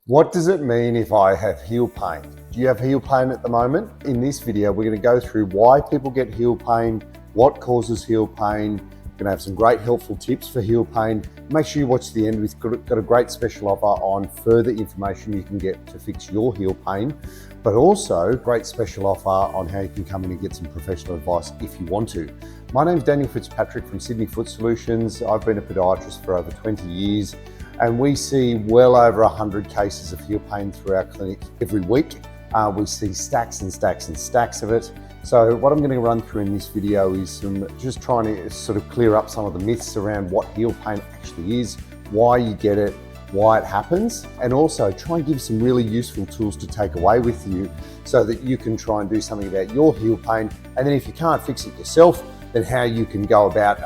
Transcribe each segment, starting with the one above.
What does it mean if I have heel pain? Do you have heel pain at the moment? In this video, we're going to go through why people get heel pain, what causes heel pain. We're going to have some great helpful tips for heel pain. Make sure you watch the end. We've got a great special offer on further information you can get to fix your heel pain, but also great special offer on how you can come in and get some professional advice if you want to. My name is Daniel Fitzpatrick from Sydney Foot Solutions. I've been a podiatrist for over 20 years. And we see well over 100 cases of heel pain through our clinic every week. We see stacks and stacks and stacks of it. So what I'm going to run through in this video is just trying to sort of clear up some of the myths around what heel pain actually is, why you get it, why it happens, and also try and give some really useful tools to take away with you so that you can try and do something about your heel pain. And then if you can't fix it yourself, then how you can go about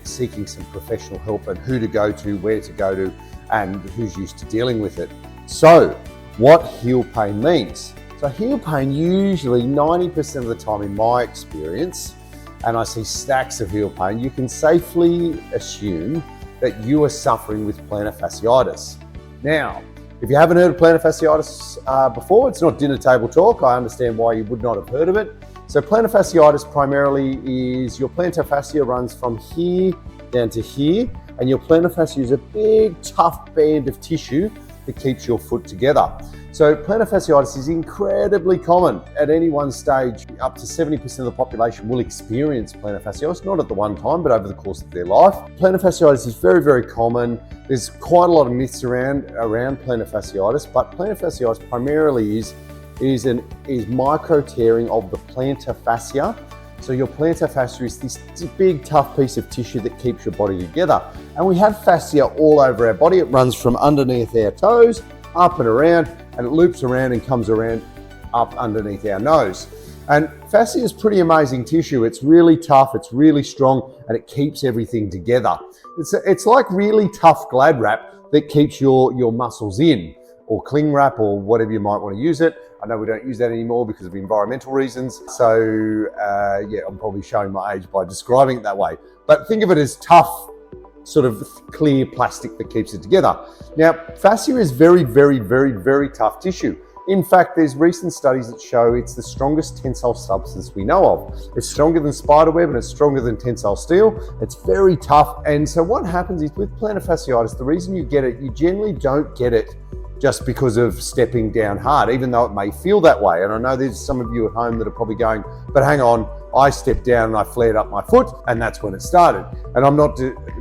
seeking some professional help and who to go to, where to go to, and who's used to dealing with it. So what heel pain means. So heel pain usually 90% of the time in my experience, and I see stacks of heel pain, you can safely assume that you are suffering with plantar fasciitis. Now, if you haven't heard of plantar fasciitis before, it's not dinner table talk. I understand why you would not have heard of it. So plantar fasciitis primarily is your plantar fascia runs from here down to here, and your plantar fascia is a big, tough band of tissue that keeps your foot together. So plantar fasciitis is incredibly common at any one stage. Up to 70% of the population will experience plantar fasciitis, not at the one time, but over the course of their life. Plantar fasciitis is very, very common. There's quite a lot of myths around plantar fasciitis, but plantar fasciitis primarily is micro tearing of the plantar fascia. So your plantar fascia is this big, tough piece of tissue that keeps your body together. And we have fascia all over our body. It runs from underneath our toes, up and around, and it loops around and comes around up underneath our nose. And fascia is pretty amazing tissue. It's really tough, it's really strong, and it keeps everything together. It's like really tough Glad wrap that keeps your muscles in, or cling wrap, or whatever you might want to use it. I know we don't use that anymore because of environmental reasons. So yeah, I'm probably showing my age by describing it that way. But think of it as tough, sort of clear plastic that keeps it together. Now, fascia is very, very, very, very tough tissue. In fact, there's recent studies that show it's the strongest tensile substance we know of. It's stronger than spiderweb and it's stronger than tensile steel. It's very tough. And so what happens is with plantar fasciitis, the reason you get it, you generally don't get it just because of stepping down hard, even though it may feel that way. And I know there's some of you at home that are probably going, but hang on, I stepped down and I flared up my foot, and that's when it started. And I'm not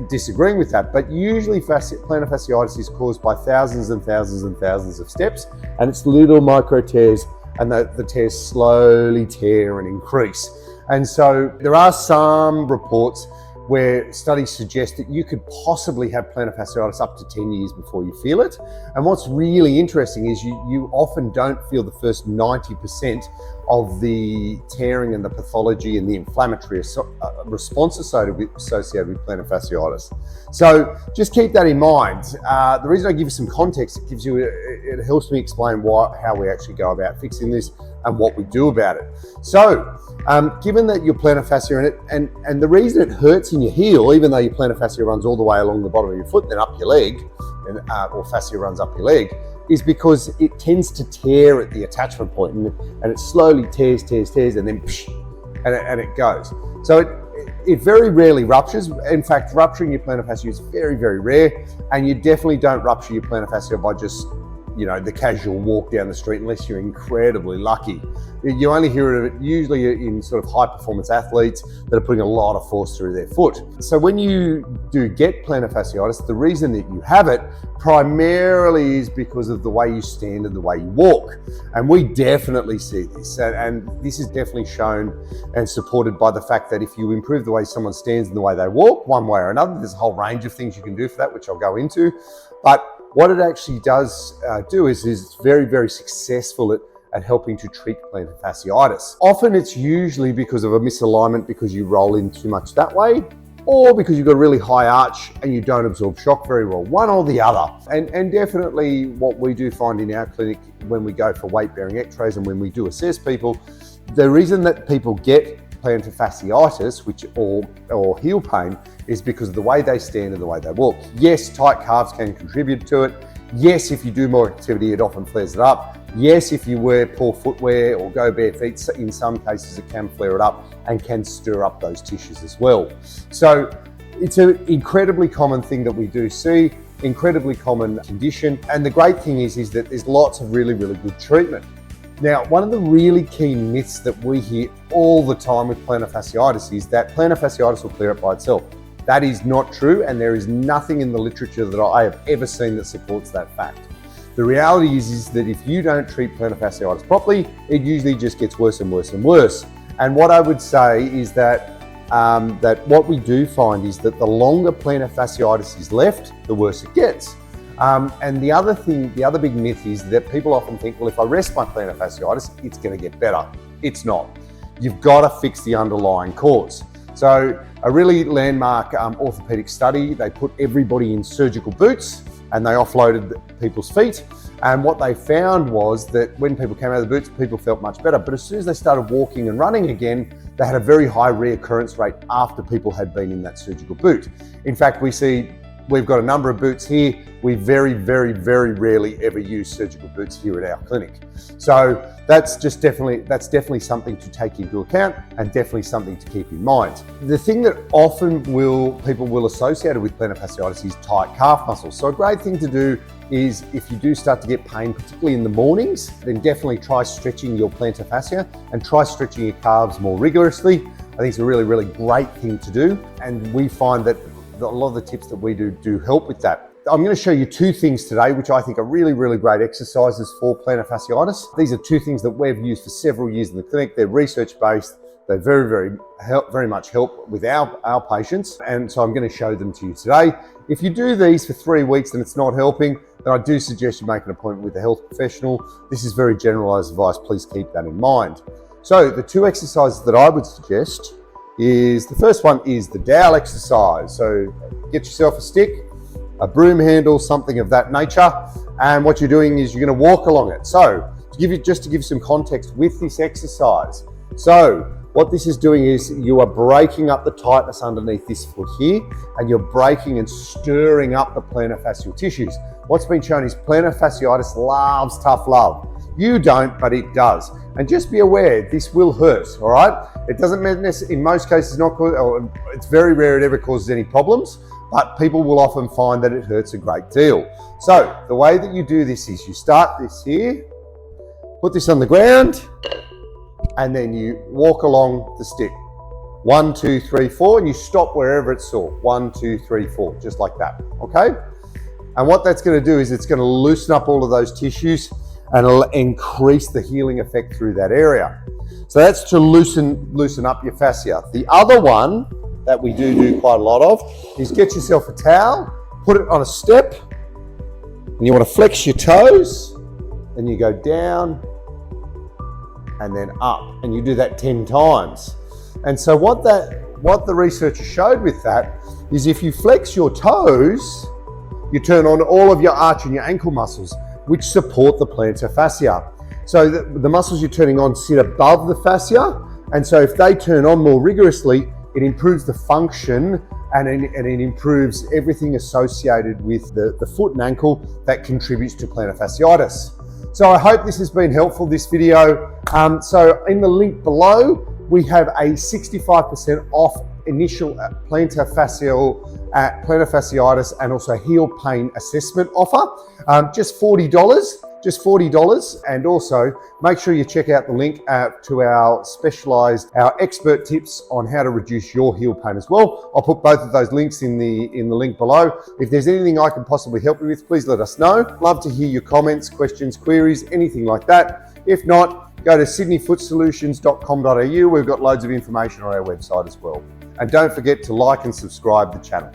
disagreeing with that, but usually plantar fasciitis is caused by thousands and thousands and thousands of steps, and it's little micro tears, and the tears slowly tear and increase. And so there are some reports where studies suggest that you could possibly have plantar fasciitis up to 10 years before you feel it. And what's really interesting is you often don't feel the first 90% of the tearing and the pathology and the inflammatory response associated with plantar fasciitis. So just keep that in mind. The reason I give you some context, it helps me explain how we actually go about fixing this and what we do about it. So, given that your plantar fascia in it, and the reason it hurts in your heel, even though your plantar fascia runs all the way along the bottom of your foot, then up your leg, or fascia runs up your leg, is because it tends to tear at the attachment point, and it slowly tears, and then psh, and it goes. So it very rarely ruptures. In fact, rupturing your plantar fascia is very, very rare, and you definitely don't rupture your plantar fascia by just the casual walk down the street, unless you're incredibly lucky. You only hear of it usually in sort of high performance athletes that are putting a lot of force through their foot. So when you do get plantar fasciitis, the reason that you have it primarily is because of the way you stand and the way you walk. And we definitely see this. And this is definitely shown and supported by the fact that if you improve the way someone stands and the way they walk, one way or another, there's a whole range of things you can do for that, which I'll go into. But what it actually does do is it's very, very successful at helping to treat plantar fasciitis. Often it's usually because of a misalignment, because you roll in too much that way, or because you've got a really high arch and you don't absorb shock very well, one or the other. And definitely what we do find in our clinic when we go for weight-bearing x-rays and when we do assess people, the reason that people get plantar fasciitis, or heel pain, is because of the way they stand and the way they walk. Yes, tight calves can contribute to it. Yes, if you do more activity, it often flares it up. Yes, if you wear poor footwear or go bare feet, in some cases it can flare it up and can stir up those tissues as well. So it's an incredibly common thing that we do see, incredibly common condition. And the great thing is that there's lots of really, really good treatment. Now, one of the really key myths that we hear all the time with plantar fasciitis is that plantar fasciitis will clear up by itself. That is not true, and there is nothing in the literature that I have ever seen that supports that fact. The reality is that if you don't treat plantar fasciitis properly, it usually just gets worse and worse and worse. And what I would say is that what we do find is that the longer plantar fasciitis is left, the worse it gets. And the other big myth is that people often think, well, if I rest my plantar fasciitis, it's going to get better. It's not. You've got to fix the underlying cause. So a really landmark orthopedic study, they put everybody in surgical boots and they offloaded people's feet. And what they found was that when people came out of the boots, people felt much better. But as soon as they started walking and running again, they had a very high reoccurrence rate after people had been in that surgical boot. In fact, we've got a number of boots here. We very, very, very rarely ever use surgical boots here at our clinic. So that's definitely something to take into account and definitely something to keep in mind. The thing that often people will associate with plantar fasciitis is tight calf muscles. So a great thing to do is if you do start to get pain, particularly in the mornings, then definitely try stretching your plantar fascia and try stretching your calves more rigorously. I think it's a really, really great thing to do. And we find that a lot of the tips that we do help with that. I'm going to show you two things today, which I think are really, really great exercises for plantar fasciitis. These are two things that we've used for several years in the clinic. They're research-based. They very much help with our patients. And so I'm going to show them to you today. If you do these for 3 weeks and it's not helping, then I do suggest you make an appointment with a health professional. This is very generalized advice. Please keep that in mind. So the two exercises that I would suggest is, the first one is the dowel exercise. So get yourself a stick, a broom handle, something of that nature. And what you're doing is you're going to walk along it. So to give some context with this exercise. So what this is doing is you are breaking up the tightness underneath this foot here, and you're breaking and stirring up the plantar fascial tissues. What's been shown is plantar fasciitis loves tough love. You don't, but it does. And just be aware, this will hurt, all right? It doesn't mean in most cases, it's very rare it ever causes any problems, but people will often find that it hurts a great deal. So the way that you do this is you start this here, put this on the ground, and then you walk along the stick. 1, 2, 3, 4, and you stop wherever it's sore. 1, 2, 3, 4, just like that, okay? And what that's gonna do is it's gonna loosen up all of those tissues and it'll increase the healing effect through that area. So that's to loosen up your fascia. The other one that we do quite a lot of is get yourself a towel, put it on a step, and you want to flex your toes, and you go down and then up, and you do that 10 times. And so what the researchers showed with that is if you flex your toes, you turn on all of your arch and your ankle muscles, which support the plantar fascia. So the muscles you're turning on sit above the fascia, and so if they turn on more rigorously, it improves the function and it improves everything associated with the foot and ankle that contributes to plantar fasciitis. So I hope this has been helpful, this video. So in the link below, we have a 65% off initial plantar fasciitis and also heel pain assessment offer. Just $40. And also make sure you check out the link to our expert tips on how to reduce your heel pain as well. I'll put both of those links in the link below. If there's anything I can possibly help you with, please let us know. Love to hear your comments, questions, queries, anything like that. If not, go to sydneyfootsolutions.com.au. We've got loads of information on our website as well. And don't forget to like and subscribe the channel.